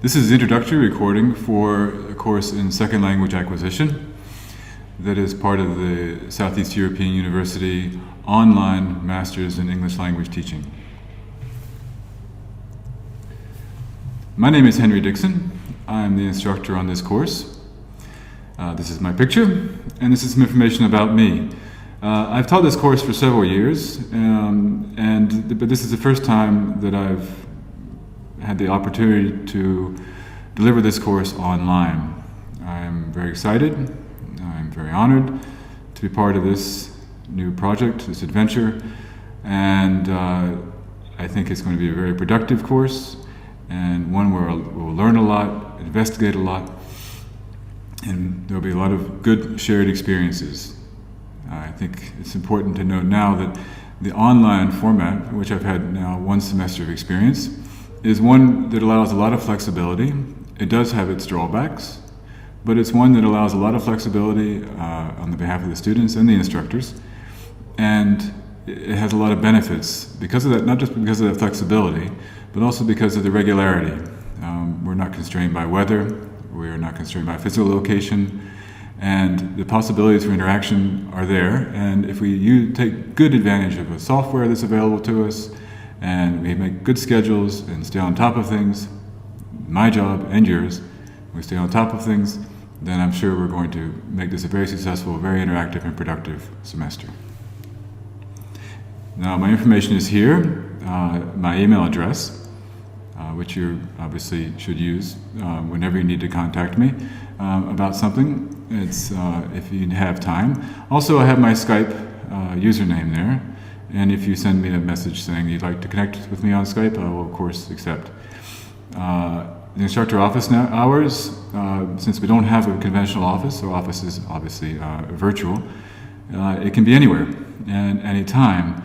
This is the introductory recording for a course in second language acquisition that is part of the Southeast European University online Masters in English Language Teaching. My name is Henry Dixon. I'm the instructor on this course. This is my picture, and this is some information about me. I've taught this course for several years, but this is the first time that I've had the opportunity to deliver this course online. I'm very excited. I'm very honored to be part of this new project, this adventure, and I think it's going to be a very productive course and one where we'll learn a lot, investigate a lot, and there'll be a lot of good shared experiences. I think it's important to note now that the online format, which I've had now one semester of experience, is one that allows a lot of flexibility. It does have its drawbacks, but it's one that allows a lot of flexibility on the behalf of the students and the instructors, and it has a lot of benefits because of that, not just because of that flexibility, but also because of the regularity. We're not constrained by weather, we're not constrained by physical location, and the possibilities for interaction are there, and if we take good advantage of the software that's available to us, and we make good schedules and stay on top of things, my job and yours, we stay on top of things, then I'm sure we're going to make this a very successful, very interactive and productive semester. Now my information is here, my email address, which you obviously should use whenever you need to contact me about something. It's if you have time. Also I have my Skype username there. And if you send me a message saying you'd like to connect with me on Skype, I will of course accept. The instructor office hours, since we don't have a conventional office, so office is obviously virtual, it can be anywhere and any time.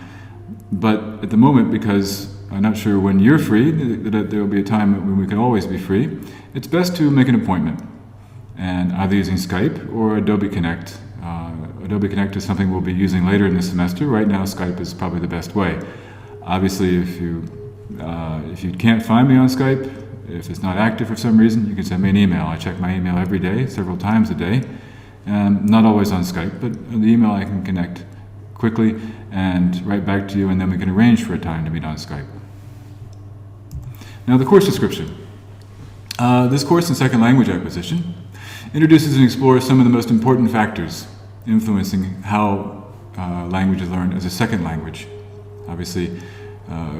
But at the moment, because I'm not sure when you're free, that there will be a time when we can always be free, it's best to make an appointment, and either using Skype or Adobe Connect. Adobe Connect is something we'll be using later in the semester. Right now, Skype is probably the best way. Obviously, if you can't find me on Skype, if it's not active for some reason, you can send me an email. I check my email every day, several times a day, and not always on Skype, but the email I can connect quickly and write back to you, and then we can arrange for a time to meet on Skype. Now, the course description. This course in second language acquisition introduces and explores some of the most important factors influencing how language is learned as a second language. Obviously,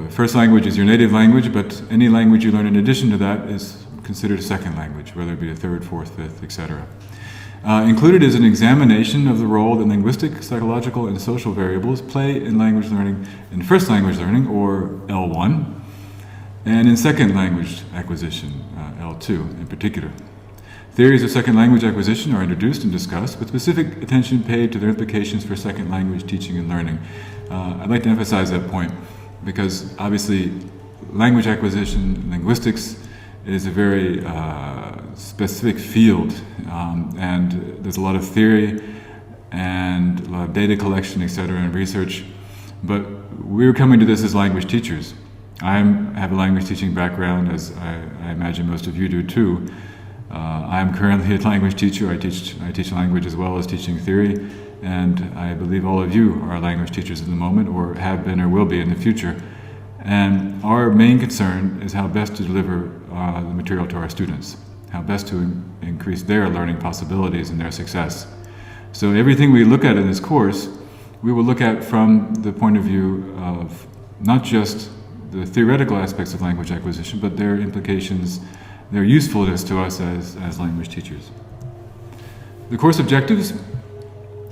first language is your native language, but any language you learn in addition to that is considered a second language, whether it be a third, fourth, fifth, etc. Included is an examination of the role that linguistic, psychological, and social variables play in language learning, in first language learning, or L1, and in second language acquisition, L2 in particular. Theories of second language acquisition are introduced and discussed, with specific attention paid to their implications for second language teaching and learning. I'd like to emphasize that point because obviously language acquisition, linguistics, is a very specific field, and there's a lot of theory and a lot of data collection, etc., and research, but we're coming to this as language teachers. I have a language teaching background, as I imagine most of you do too. I'm currently a language teacher. I teach language as well as teaching theory, and I believe all of you are language teachers at the moment, or have been or will be in the future. And our main concern is how best to deliver the material to our students, how best to increase their learning possibilities and their success. So everything we look at in this course, we will look at from the point of view of not just the theoretical aspects of language acquisition, but their implications, their usefulness to us as language teachers. The course objectives.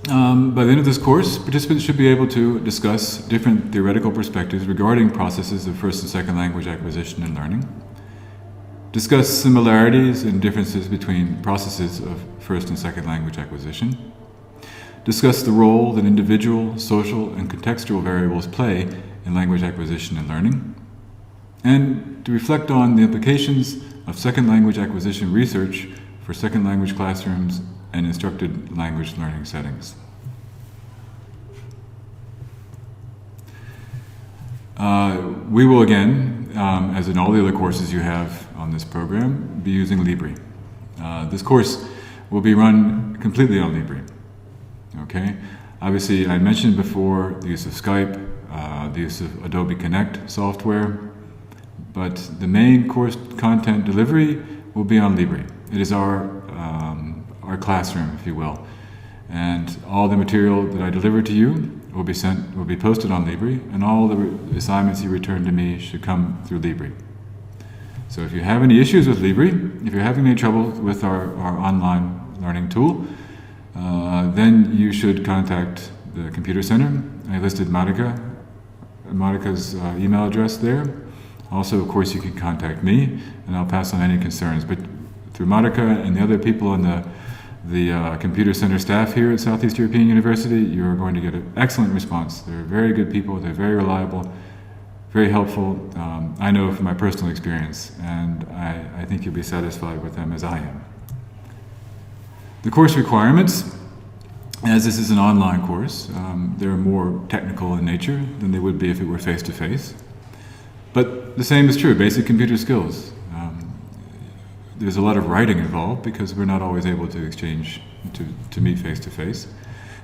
By the end of this course, participants should be able to discuss different theoretical perspectives regarding processes of first and second language acquisition and learning, discuss similarities and differences between processes of first and second language acquisition, discuss the role that individual, social, and contextual variables play in language acquisition and learning, and to reflect on the implications of second language acquisition research for second language classrooms and instructed language learning settings. We will again, as in all the other courses you have on this program be using Libri. This course will be run completely on Libri. Okay? Obviously, I mentioned before the use of Skype, the use of Adobe Connect software, but the main course content delivery will be on Libri. It is our classroom, if you will. And all the material that I deliver to you will be posted on Libri, and all the assignments you return to me should come through Libri. So if you have any issues with Libri, if you're having any trouble with our online learning tool, then you should contact the Computer Center. I listed Monica's email address there. Also, of course, you can contact me, and I'll pass on any concerns. But through Monica and the other people in the Computer Center staff here at Southeast European University, you're going to get an excellent response. They're very good people, they're very reliable, very helpful. I know from my personal experience, and I think you'll be satisfied with them as I am. The course requirements, as this is an online course, they're more technical in nature than they would be if it were face-to-face. But the same is true, basic computer skills. There's a lot of writing involved because we're not always able to exchange, to meet face-to-face.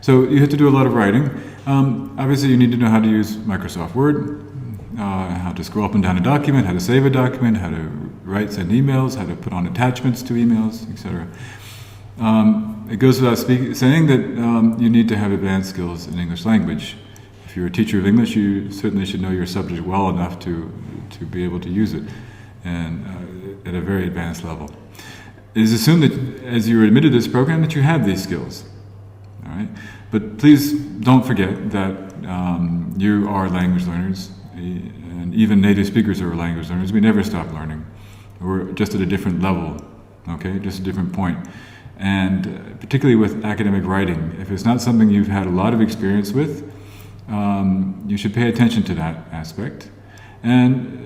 So you have to do a lot of writing. Obviously you need to know how to use Microsoft Word, how to scroll up and down a document, how to save a document, how to send emails, how to put on attachments to emails, etc. It goes without saying that you need to have advanced skills in English language. If you're a teacher of English, you certainly should know your subject well enough to be able to use it, and at a very advanced level. It is assumed that as you're admitted to this program that you have these skills. All right? But please don't forget that you are language learners, and even native speakers are language learners. We never stop learning. We're just at a different level, okay? Just a different point. And particularly with academic writing, if it's not something you've had a lot of experience with, you should pay attention to that aspect. And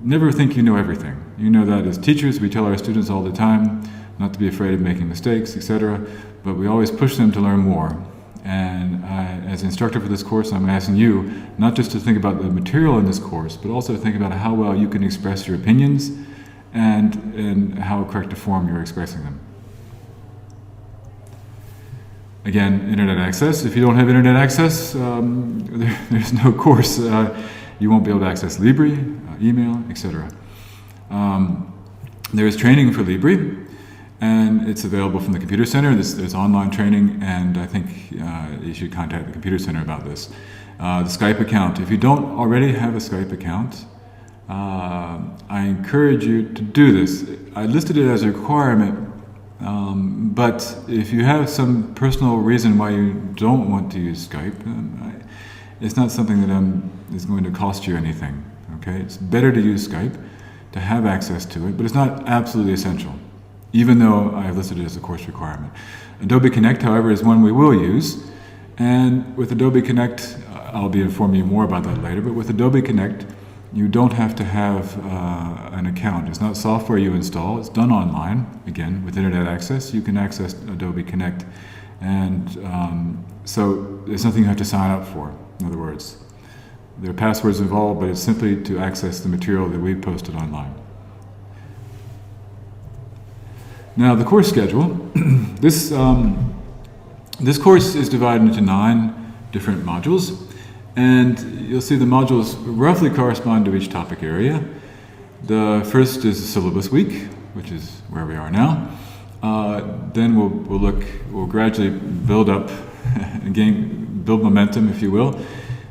never think you know everything. You know that as teachers, we tell our students all the time not to be afraid of making mistakes, etc. But we always push them to learn more. And as instructor for this course, I'm asking you not just to think about the material in this course, but also to think about how well you can express your opinions and how correct a form you're expressing them. Again, internet access. If you don't have internet access, there's no course. You won't be able to access Libri, email, etc. There is training for Libri, and it's available from the Computer Center. There's online training, and I think you should contact the Computer Center about this. The Skype account. If you don't already have a Skype account, I encourage you to do this. I listed it as a requirement, but if you have some personal reason why you don't want to use Skype, it's not something that is going to cost you anything. Okay, it's better to use Skype, to have access to it, but it's not absolutely essential, even though I've listed it as a course requirement. Adobe Connect, however, is one we will use, and with Adobe Connect, I'll be informing you more about that later, but with Adobe Connect, you don't have to have an account. It's not software you install, it's done online. Again, with internet access, you can access Adobe Connect, and so there's nothing you have to sign up for, in other words. There are passwords involved, but it's simply to access the material that we've posted online. Now, the course schedule. This course is divided into 9 different modules, and you'll see the modules roughly correspond to each topic area. The first is the syllabus week, which is where we are now. Then we'll gradually build up and build momentum, if you will.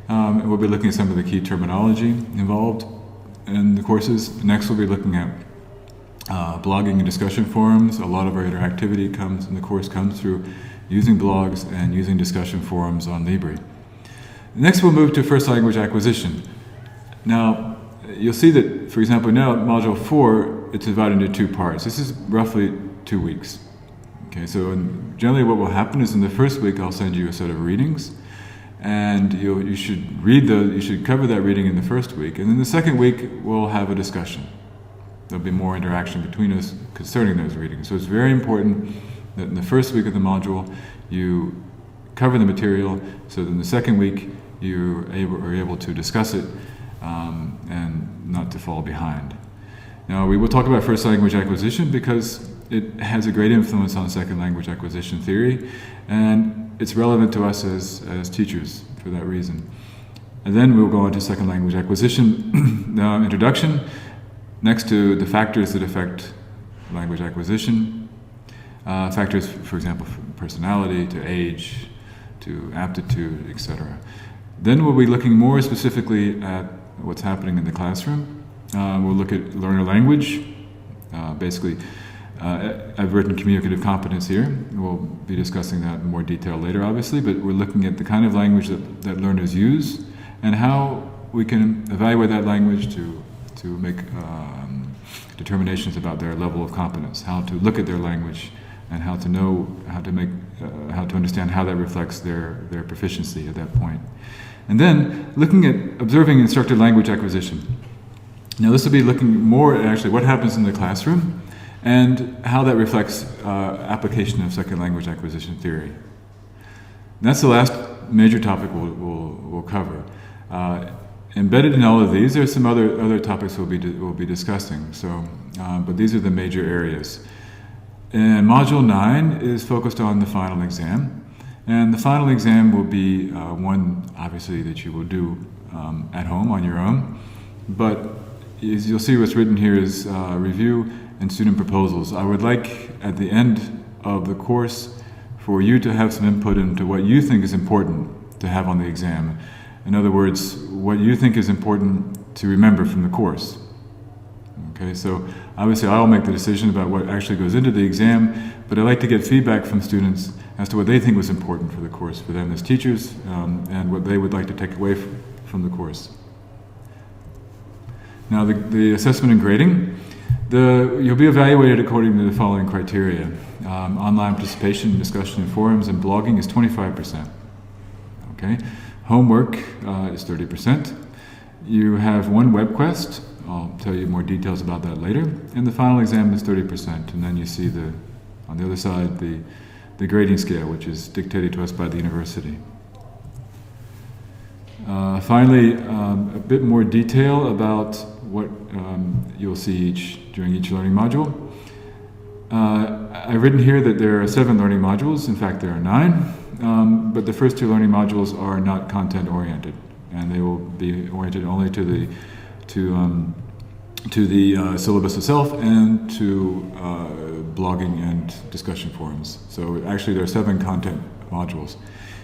And we'll be looking at some of the key terminology involved in the courses. Next, we'll be looking at blogging and discussion forums. A lot of our interactivity in the course comes through using blogs and using discussion forums on Libri. Next, we'll move to first language acquisition. Now, you'll see that, for example, now Module 4, it's divided into 2 parts. This is roughly 2 weeks. Okay, so generally what will happen is in the first week, I'll send you a set of readings, and you should cover that reading in the first week, and then the second week we'll have a discussion. There'll be more interaction between us concerning those readings. So it's very important that in the first week of the module you cover the material, so that in the second week you are able to discuss it and not to fall behind. Now, we will talk about first language acquisition because it has a great influence on second language acquisition theory, and it's relevant to us as teachers for that reason. And then we'll go on to second language acquisition introduction, next to the factors that affect language acquisition. Factors, for example, from personality to age to aptitude, etc. Then we'll be looking more specifically at what's happening in the classroom. We'll look at learner language. Basically, I've written communicative competence here. We'll be discussing that in more detail later, obviously, but we're looking at the kind of language that learners use and how we can evaluate that language to make determinations about their level of competence, how to look at their language and how to know, how to understand how that reflects their proficiency at that point. And then looking at observing instructor language acquisition. Now this will be looking more at actually what happens in the classroom and how that reflects application of second language acquisition theory. And that's the last major topic we'll cover. Embedded in all of these, there's some other topics we'll be discussing. So, but these are the major areas. And Module 9 is focused on the final exam. And the final exam will be one, obviously, that you will do at home on your own. But as you'll see, what's written here is review and student proposals. I would like, at the end of the course, for you to have some input into what you think is important to have on the exam. In other words, what you think is important to remember from the course. Okay, so obviously I'll make the decision about what actually goes into the exam, but I'd like to get feedback from students as to what they think was important for the course, for them as teachers, and what they would like to take away from the course. Now the assessment and grading, you'll be evaluated according to the following criteria. Online participation, discussion in forums, and blogging is 25%. Okay, homework is 30%. You have one web quest. I'll tell you more details about that later. And the final exam is 30%. And then you see on the other side the grading scale, which is dictated to us by the university. Finally, a bit more detail about what you'll see during each learning module. I've written here that there are 7 learning modules. In fact, there are 9. But the first 2 learning modules are not content-oriented, and they will be oriented only to the syllabus itself and to blogging and discussion forums. So actually there are 7 content modules.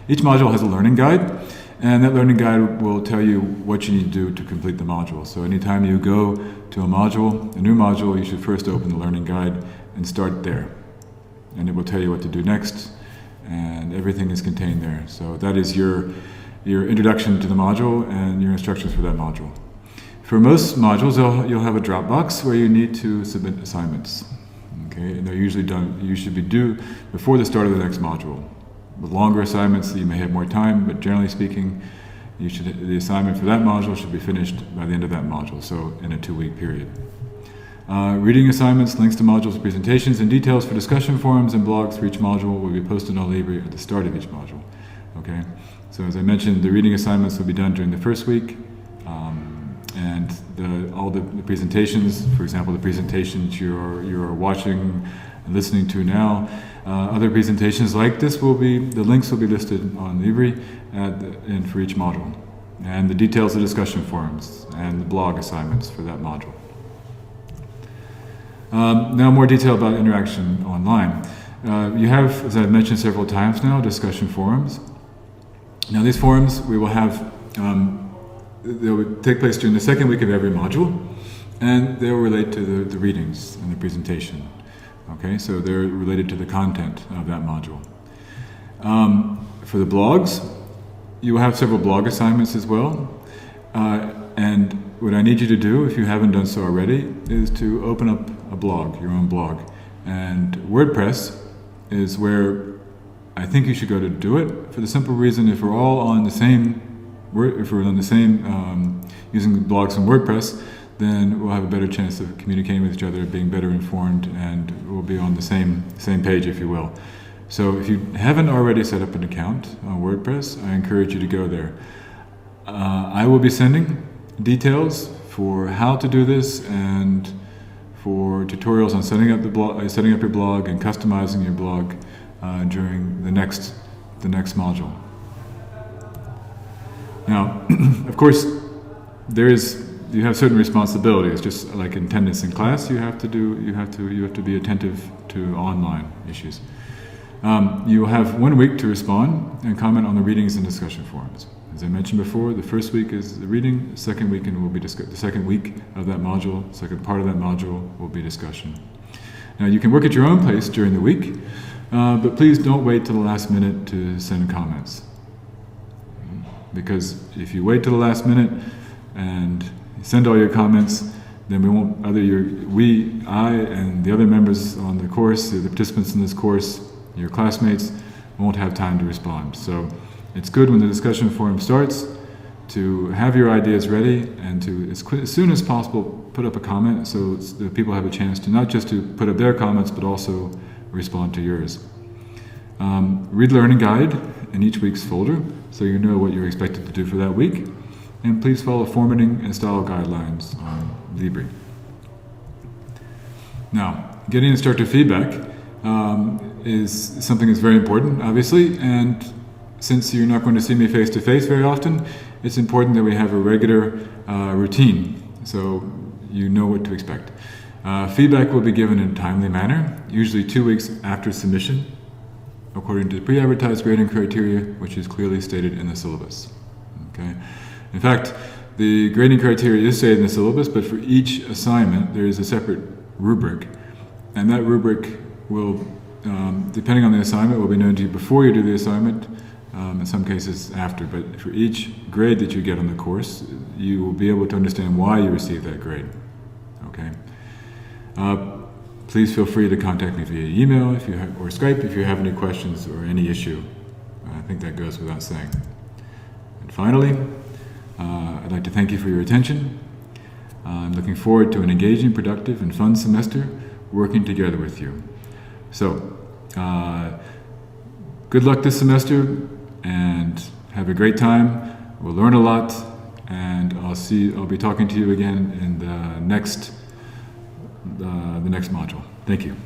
Each module has a learning guide, and that learning guide will tell you what you need to do to complete the module. So anytime you go to a new module, you should first open the learning guide and start there. And it will tell you what to do next, and everything is contained there. So that is your introduction to the module and your instructions for that module. For most modules, you'll have a Dropbox where you need to submit assignments. Okay, and they're usually done. You should be due before the start of the next module. With longer assignments, you may have more time, but generally speaking, the assignment for that module should be finished by the end of that module, so in a 2-week period. Reading assignments, links to modules, presentations, and details for discussion forums and blogs for each module will be posted on Libri at the start of each module. Okay, so as I mentioned, the reading assignments will be done during the first week. And all the presentations, for example, the presentations you're watching and listening to now, other presentations like this the links will be listed on Libri and for each module. And the details of discussion forums and the blog assignments for that module. Now more detail about interaction online. You have, as I've mentioned several times now, discussion forums. Now these forums we will have they'll take place during the second week of every module, and they'll relate to the readings and the presentation. Okay, so they're related to the content of that module. For the blogs, you will have several blog assignments as well. And what I need you to do, if you haven't done so already, is to open up a blog, your own blog. And WordPress is where I think you should go to do it, for the simple reason if we're all on the same using blogs on WordPress, then we'll have a better chance of communicating with each other, being better informed, and we'll be on the same page, if you will. So if you haven't already set up an account on WordPress, I encourage you to go there. I will be sending details for how to do this and for tutorials on setting up your blog and customizing your blog during the next module. Now, of course, you have certain responsibilities. Just like attendance in class, you have to be attentive to online issues. You will have 1 week to respond and comment on the readings and discussion forums. As I mentioned before, the first week is the reading, the second week the second week of that module, second part of that module will be discussion. Now you can work at your own pace during the week, but please don't wait till the last minute to send comments. Because if you wait till the last minute and send all your comments, then I and the other members on the course, the participants in this course, your classmates, won't have time to respond. So it's good when the discussion forum starts to have your ideas ready and to, as soon as possible, put up a comment so that people have a chance to not just to put up their comments, but also respond to yours. Read the learning guide in each week's folder so you know what you're expected to do for that week. And please follow formatting and style guidelines on Libri. Now, getting instructor feedback is something that's very important, obviously, and since you're not going to see me face-to-face very often, it's important that we have a regular routine so you know what to expect. Feedback will be given in a timely manner, usually 2 weeks after submission, according to the pre-advertised grading criteria, which is clearly stated in the syllabus. Okay? In fact, the grading criteria is stated in the syllabus, but for each assignment there is a separate rubric, and that rubric will, depending on the assignment, will be known to you before you do the assignment, in some cases after, but for each grade that you get on the course, you will be able to understand why you received that grade. Okay? Please feel free to contact me via email or Skype if you have any questions or any issue. I think that goes without saying. And finally, I'd like to thank you for your attention. I'm looking forward to an engaging, productive, and fun semester working together with you. So, good luck this semester and have a great time. We'll learn a lot, and I'll be talking to you again in the next module. Thank you.